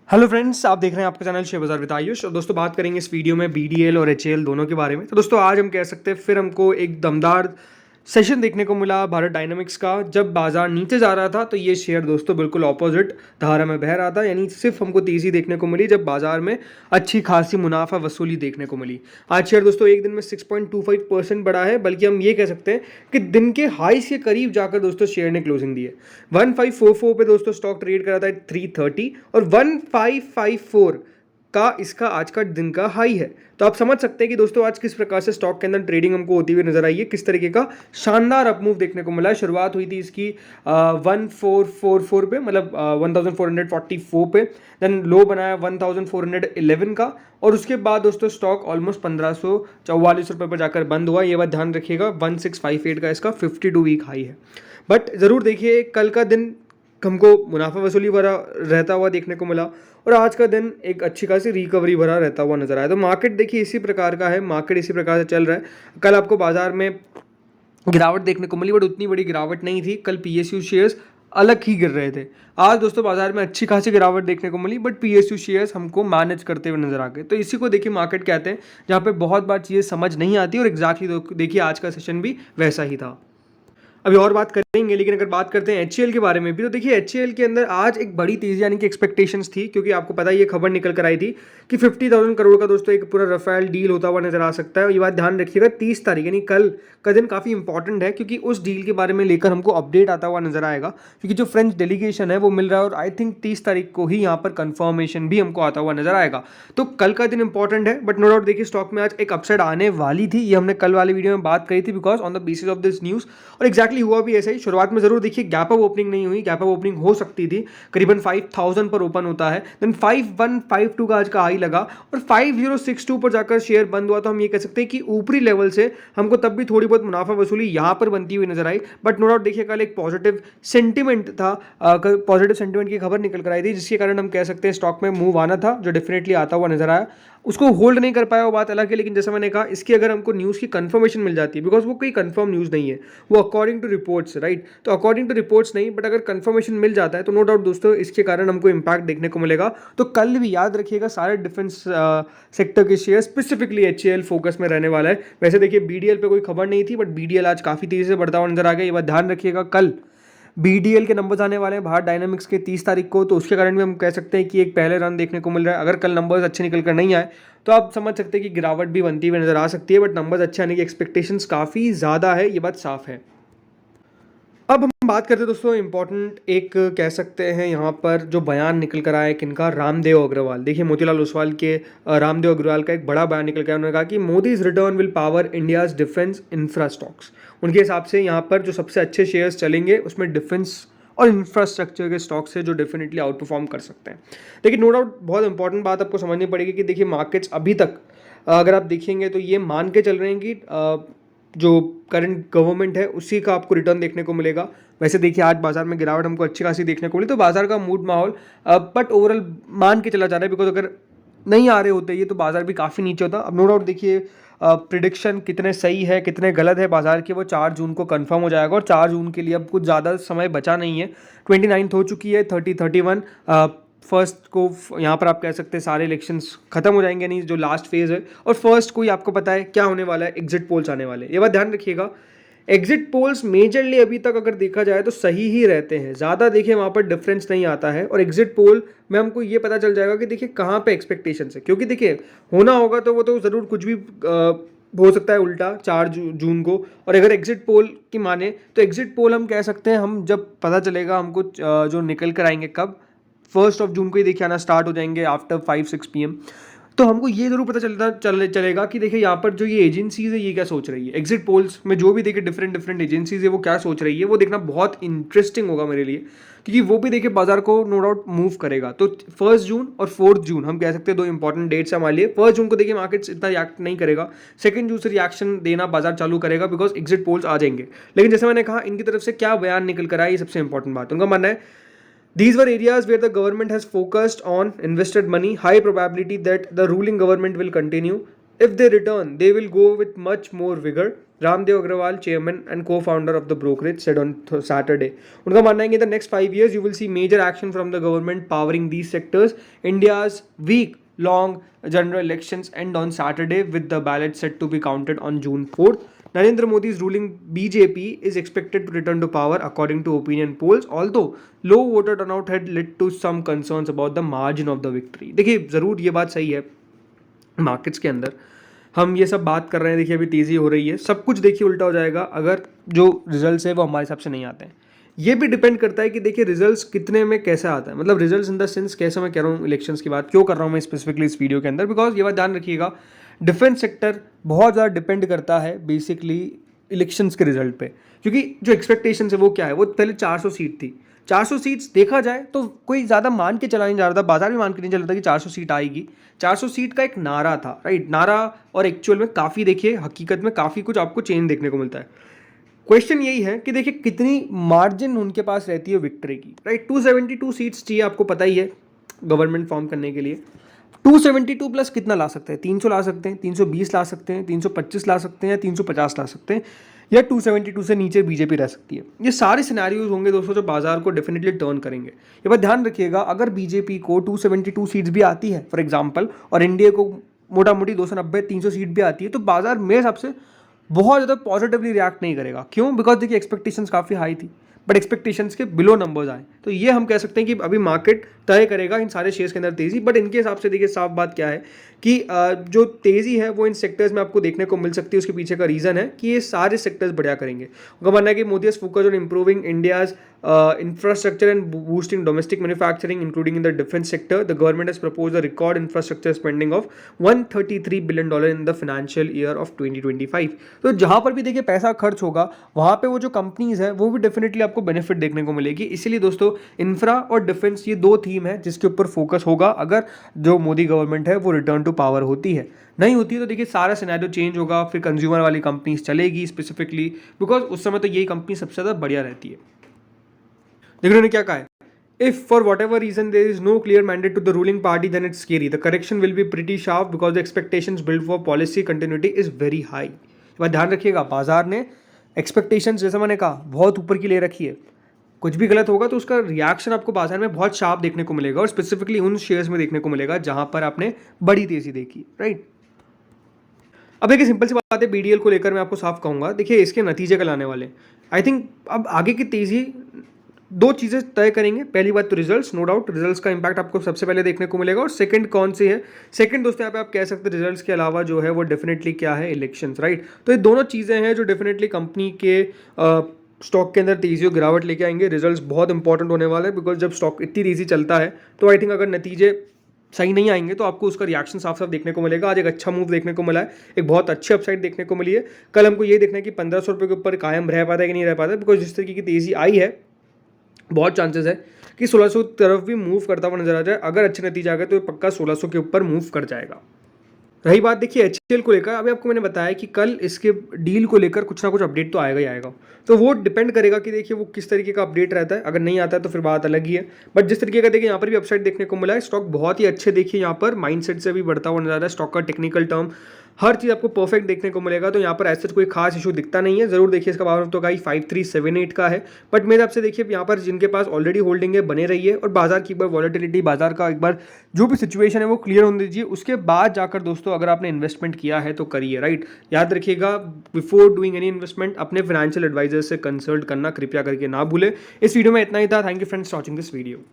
Hello friends, आप देख रहे हैं आपका चैनल शेयर बाजार विद आयुष। और दोस्तों बात करेंगे इस वीडियो में बीडीएल और एचएएल दोनों के बारे में। तो दोस्तों आज हम कह सकते हैं फिर हमको एक दमदार सेशन देखने को मिला भारत डायनामिक्स का। जब बाजार नीचे जा रहा था तो ये शेयर दोस्तों बिल्कुल ऑपोजिट धारा में बह रहा था, यानी सिर्फ हमको तेजी देखने को मिली जब बाजार में अच्छी खासी मुनाफा वसूली देखने को मिली। आज शेयर दोस्तों एक दिन में 6.25% बढ़ा है, बल्कि हम ये कह सकते हैं कि दिन के हाईस के करीब जाकर दोस्तों शेयर ने क्लोजिंग दी है। 1544 पे दोस्तों स्टॉक ट्रेड कर रहा था 330 और 1554 का इसका आज का दिन का हाई है। तो आप समझ सकते हैं कि दोस्तों आज किस प्रकार से स्टॉक के अंदर ट्रेडिंग हमको होती हुई नजर आई है, किस तरीके का शानदार अपमूव देखने को मिला है। शुरुआत हुई थी इसकी 1444 पे, मतलब 1444 पे, देन लो बनाया 1411 का, और उसके बाद दोस्तों स्टॉक ऑलमोस्ट 1544 रुपये पर जाकर बंद हुआ। ये बात ध्यान रखिएगा, 1658 का इसका 52 वीक हाई है। बट ज़रूर देखिए कल का दिन हमको मुनाफा वसूली भरा रहता हुआ देखने को मिला, और आज का दिन एक अच्छी खासी रिकवरी भरा रहता हुआ नजर आया। तो मार्केट देखिए इसी प्रकार का है, मार्केट इसी प्रकार से चल रहा है। कल आपको बाजार में गिरावट देखने को मिली, बट उतनी बड़ी गिरावट नहीं थी। कल पीएसयू शेयर्स अलग ही गिर रहे थे। आज दोस्तों बाजार में अच्छी खासी गिरावट देखने को मिली, बट पीएसयू शेयर्स हमको मैनेज करते हुए नजर आ गए। तो इसी को देखिए मार्केट कहते हैं, जहाँ पे बहुत बार चीज़ें समझ नहीं आती, और एग्जैक्टली देखिए आज का सेशन भी वैसा ही था। अभी और बात करेंगे, लेकिन अगर बात करते हैं एचएएल के बारे में भी, तो देखिए एचएएल के अंदर आज एक बड़ी तेजी यानी कि एक्सपेक्टेशंस थी, क्योंकि आपको पता है ये खबर निकल कर आई थी कि 50,000 करोड़ का दोस्तों एक पूरा रफेल डील होता हुआ नजर आ सकता है। ये बात ध्यान रखिएगा, 30 तारीख यानी कल का दिन काफ़ी इंपॉर्टेंट है, क्योंकि उस डील के बारे में लेकर हमको अपडेट आता हुआ नजर आएगा, क्योंकि जो फ्रेंच डेलीगेशन है वो मिल रहा है, और आई थिंक 30 तारीख को ही यहाँ पर कंफर्मेशन भी हमको आता हुआ नजर आएगा। तो कल का दिन इंपॉर्टेंट है, बट नो डाउट देखिए स्टॉक में आज एक अपसाइड आने वाली थी। ये हमने कल वाले वीडियो में बात करी थी, because on the basis of this news, और एग्जैक्टली हुआ भी ऐसा ही। शुरुआत में जरूर देखिए गैप अप ओपनिंग नहीं हुई, गैप अप ओपनिंग हो सकती थी, करीबन 5000 पर ओपन होता है, देन 5152 का आज का हाई लगा, और 5062 पर जाकर शेयर बंद हुआ। तो हम ये कह सकते हैं कि ऊपरी लेवल से हमको तब भी थोड़ी बहुत मुनाफा वसूली यहां पर बनती हुई नजर आई। बट नो डाउट देखिए कल एक पॉजिटिव सेंटिमेंट था, पॉजिटिव सेंटिमेंट की खबर निकल कर आई थी, जिसके कारण हम कह सकते हैं स्टॉक में मूव आना था, जो डेफिनेटली आता हुआ नजर आया। उसको होल्ड नहीं कर पाया वो बात अलग है, लेकिन जैसा मैंने कहा इसकी अगर हमको न्यूज़ की कंफर्मेशन मिल जाती है, बिकॉज वो कोई कंफर्म न्यूज़ नहीं है, वो अकॉर्डिंग टू रिपोर्ट्स, राइट। तो अकॉर्डिंग टू रिपोर्ट्स नहीं, बट अगर कंफर्मेशन मिल जाता है तो नो डाउट दोस्तों इसके कारण हमको इंपैक्ट देखने को मिलेगा। तो कल भी याद रखिएगा सारे डिफेंस सेक्टर के शेयर स्पेसिफिकली एचएएल फोकस में रहने वाला है। वैसे देखिए बीडीएल पे कोई खबर नहीं थी, बट बीडीएल आज काफ़ी तेज़ी से बढ़ता हुआ नजर आ गया। ये बात ध्यान रखिएगा, कल बीडीएल के नंबर्स आने वाले हैं भारत डायनामिक्स के 30 तारीख को, तो उसके कारण भी हम कह सकते हैं कि एक पहले रन देखने को मिल रहा है। अगर कल नंबर्स अच्छे निकल कर नहीं आए तो आप समझ सकते हैं कि गिरावट भी बनती हुई नजर आ सकती है, बट नंबर्स अच्छे आने की एक्सपेक्टेशंस काफ़ी ज़्यादा है, ये बात साफ है। अब हम बात करते हैं दोस्तों इंपॉर्टेंट एक कह सकते हैं यहाँ पर जो बयान निकल कर आया है किनका, रामदेव अग्रवाल। देखिए मोतीलाल ओसवाल के रामदेव अग्रवाल का एक बड़ा बयान निकल कर आया। उन्होंने कहा कि Modi's return will power India's defence infra stocks. उनके हिसाब से यहाँ पर जो सबसे अच्छे शेयर्स चलेंगे उसमें डिफेंस और इंफ्रास्ट्रक्चर के स्टॉक्स है, जो डेफिनेटली आउट परफॉर्म कर सकते हैं। देखिए नो डाउट बहुत इंपॉर्टेंट बात आपको समझनी पड़ेगी कि देखिए मार्केट्स अभी तक अगर आप देखेंगे तो ये मान के चल रहे हैं कि जो करंट गवर्नमेंट है उसी का आपको रिटर्न देखने को मिलेगा। वैसे देखिए आज बाजार में गिरावट हमको अच्छी खासी देखने को मिली, तो बाजार का मूड माहौल बट ओवरऑल मान के चला जा रहा है, बिकॉज अगर नहीं आ रहे होते ये तो बाजार भी काफ़ी नीचे होता। अब नो डाउट देखिए प्रिडिक्शन कितने सही है कितने गलत है बाजार के, वो 4 जून को कंफर्म हो जाएगा, और 4 जून के लिए अब कुछ ज़्यादा समय बचा नहीं है। 29 हो चुकी है, 31 फर्स्ट को यहाँ पर आप कह सकते हैं सारे इलेक्शंस खत्म हो जाएंगे, नहीं जो लास्ट फेज है, और फर्स्ट को ही आपको पता है क्या होने वाला है, एग्जिट पोल्स आने वाले हैं। ये बात ध्यान रखिएगा, एग्जिट पोल्स मेजरली अभी तक अगर देखा जाए तो सही ही रहते हैं, ज़्यादा देखिए वहाँ पर डिफरेंस नहीं आता है। और एग्जिट पोल में हमको ये पता चल जाएगा कि देखिए कहाँ पे एक्सपेक्टेशंस है, क्योंकि देखिए होना होगा तो वो तो ज़रूर कुछ भी हो सकता है उल्टा 4 जून को। और अगर एग्जिट पोल की माने तो एग्जिट पोल हम कह सकते हैं हम जब पता चलेगा हमको जो निकल कर आएंगे कब, 1 जून को ही देखिए आना स्टार्ट हो जाएंगे आफ्टर 5-6 PM। तो हमको ये जरूर पता चलेगा कि देखिए यहाँ पर जो ये एजेंसीज है ये क्या सोच रही है, एग्जिट पोल्स में जो भी देखिए डिफरेंट एजेंसीज है वो क्या सोच रही है, वो देखना बहुत इंटरेस्टिंग होगा मेरे लिए, क्योंकि वो भी देखिए बाजार को नो डाउट मूव करेगा। तो 1 जून और 4 जून हम कह सकते हैं 2 इंपॉर्टेंट डेट्स हमारे लिए। 1 जून को देखिए मार्केट्स इतना रिएक्ट नहीं करेगा, 2 जून से रिएक्शन देना बाजार चालू करेगा, बिकॉज एग्जिट पोल्स आ जाएंगे। लेकिन जैसे मैंने कहा इनकी तरफ से क्या बयान निकल कर आया, ये सबसे इंपॉर्टेंट बात। उनका मानना है these were areas where the government has focused on invested money, high probability that the ruling government will continue. If they return, they will go with much more vigor. Ramdev Agrawal, chairman and co-founder of the brokerage, said on Saturday. उनका मानना है कि in the next 5 years you will see major action from the government powering these sectors. India's week-long general elections end on Saturday with the ballot set to be counted on June 4th. Narendra Modi's ruling BJP is expected to return to power according to opinion polls, although low voter turnout had led to some concerns about the margin of the victory. देखिए ज़रूर ये बात सही है, markets के अंदर हम ये सब बात कर रहे हैं, देखिए अभी तेज़ी हो रही है, सब कुछ देखिए उल्टा हो जाएगा अगर जो रिजल्ट्स है वो हमारे हिसाब से नहीं आते हैं। ये भी डिपेंड करता है कि देखिए रिजल्ट्स कितने में कैसा आता है, मतलब रिजल्ट्स इन द सेंस कैसे मैं कह रहा हूँ इलेक्शंस की बात क्यों कर रहा हूँ मैं स्पेसिफिकली इस वीडियो के अंदर, बिकॉज ये बात ध्यान रखिएगा डिफेंस सेक्टर बहुत ज़्यादा डिपेंड करता है बेसिकली इलेक्शंस के रिजल्ट पे, क्योंकि जो एक्सपेक्टेशन है वो क्या है, वो पहले 400 सीट थी। 400 सीट्स देखा जाए तो कोई ज़्यादा मान के चला नहीं जा रहा था, बाजार भी मान के नहीं चल रहा था कि 400 सीट आएगी। 400 सीट का एक नारा था, राइट, नारा और एक्चुअल में काफ़ी देखिए हकीकत में काफ़ी कुछ आपको चेंज देखने को मिलता है। क्वेश्चन यही है कि देखिए कितनी मार्जिन उनके पास रहती है विक्ट्री की, राइट। 272 सीट्स चाहिए, आपको पता ही है गवर्नमेंट फॉर्म करने के लिए। 272 प्लस कितना ला सकते हैं, 300 ला सकते हैं, 320 ला सकते हैं, 325 ला सकते हैं या 350 ला सकते हैं, या 272 से नीचे बीजेपी रह सकती है। ये सारे सिनेरियोज होंगे दोस्तों जो बाजार को डेफिनेटली टर्न करेंगे। ये बात ध्यान रखिएगा, अगर बीजेपी को 272 सीट्स भी आती है फॉर एग्जांपल, और एनडीए को मोटा मोटी 290-300 सीट भी आती है, तो बाजार मेरे हिसाब से बहुत ज़्यादा पॉजिटिवली रिएक्ट नहीं करेगा। क्यों? बिकॉज देखिए एक्सपेक्टेशंस काफ़ी हाई थी, बट एक्सपेक्टेशंस के बिलो नंबर्स आए, तो ये हम कह सकते हैं कि अभी मार्केट तय करेगा इन सारे शेयर्स के अंदर तेज़ी। बट इनके हिसाब से देखिए साफ बात क्या है कि जो तेज़ी है वो इन सेक्टर्स में आपको देखने को मिल सकती है। उसके पीछे का रीज़न है कि ये सारे सेक्टर्स बढ़िया करेंगे। उनका मानना है कि Modi has focused on improving India's infrastructure and boosting domestic manufacturing, including in the defense sector. The government has proposed a record infrastructure spending of $133 billion in the financial year of 2025. तो जहाँ पर भी देखिए पैसा खर्च होगा वहाँ पे वो जो कंपनीज है वो भी डेफिनेटली आपको बेनिफिट देखने को मिलेगी। इसीलिए दोस्तों इंफ्रा और डिफेंस ये दो थीम है जिसके ऊपर फोकस होगा अगर जो मोदी गवर्नमेंट है वो रिटर्न टू पावर होती है। नहीं होती है तो देखिए सारा सिनेरियो चेंज होगा, फिर कंज्यूमर वाली कंपनीज चलेगी स्पेसिफिकली, बिकॉज उस समय तो यही कंपनी सबसे ज़्यादा बढ़िया रहती है। देखो उन्होंने क्या कहा है, if for whatever reason there is no clear mandate to the ruling party then it's scary, the correction will be pretty sharp because the expectations build for policy continuity is very high. बात ध्यान रखिएगा, बाजार ने expectations जैसा मैंने कहा बहुत ऊपर की ले रखी है, कुछ भी गलत होगा तो उसका रिएक्शन आपको बाजार में बहुत शार्प देखने को मिलेगा, और स्पेसिफिकली उन शेयर्स में देखने को मिलेगा जहां पर आपने बड़ी तेजी देखी, राइट। अब देखिए सिंपल सी बात है, बीडीएल को लेकर मैं आपको साफ कहूंगा, देखिए इसके नतीजे कल आने वाले। आई थिंक अब आगे की तेजी दो चीज़ें तय करेंगे। पहली बात तो रिजल्ट्स, नो डाउट रिजल्ट्स का इंपैक्ट आपको सबसे पहले देखने को मिलेगा, और सेकंड कौन से है, सेकंड दोस्तों यहाँ पे आप कह सकते हैं रिजल्ट्स के अलावा जो है वो डेफिनेटली क्या है, इलेक्शंस, राइट। तो ये दोनों चीज़ें हैं जो डेफिनेटली कंपनी के स्टॉक के अंदर तेजी और गिरावट लेके आएंगे। रिजल्ट्स बहुत इंपॉर्टेंट होने वाले हैं, बिकॉज जब स्टॉक इतनी तेजी चलता है तो आई थिंक अगर नतीजे सही नहीं आएंगे तो आपको उसका रिएक्शन साफ साफ देखने को मिलेगा। आज एक अच्छा मूव देखने को मिला है, एक बहुत अच्छी अपसाइड देखने को मिली है। कल हमको ये देखना है कि 1500 रुपये के ऊपर कायम रह पाता है कि नहीं रह पाता है, बिकॉज जिस तरीके की तेजी आई है बहुत चांसेस है कि 1600 तरफ भी मूव करता हुआ नजर आ जाए। अगर अच्छे नतीजा आ गए तो ये पक्का 1600 के ऊपर मूव कर जाएगा। रही बात देखिए एचसीएल को लेकर, अभी आपको मैंने बताया कि कल इसके डील को लेकर कुछ ना कुछ अपडेट तो आएगा ही आएगा, तो वो डिपेंड करेगा कि देखिए वो किस तरीके का अपडेट रहता है। अगर नहीं आता है तो फिर बात अलग ही है, बट जिस तरीके का देखिए यहाँ पर भी अपसाइड देखने को मिला है, स्टॉक बहुत ही अच्छे देखिए यहाँ पर माइंडसेट से भी बढ़ता हुआ नजर आ रहा है। स्टॉक का टेक्निकल टर्म हर चीज़ आपको परफेक्ट देखने को मिलेगा, तो यहाँ पर ऐसा कोई खास इशू दिखता नहीं है। जरूर देखिए इसका पावर तो का 5378 का है, बट मेरे आपसे देखिए यहाँ पर जिनके पास ऑलरेडी होल्डिंग है बने रहिए, और बाजार की एक बार वॉलेटिलिटी, बाजार का एक बार जो भी सिचुएशन है वो क्लियर होने दीजिए, उसके बाद जाकर दोस्तों अगर आपने इन्वेस्टमेंट किया है तो करिए, राइट। याद रखिएगा बिफोर डूइंग एनी इन्वेस्टमेंट अपने फाइनेंशियल एडवाइजर से कंसल्ट करना कृपया करके ना भूले। इस वीडियो में इतना ही था। Thank you friends watching this video.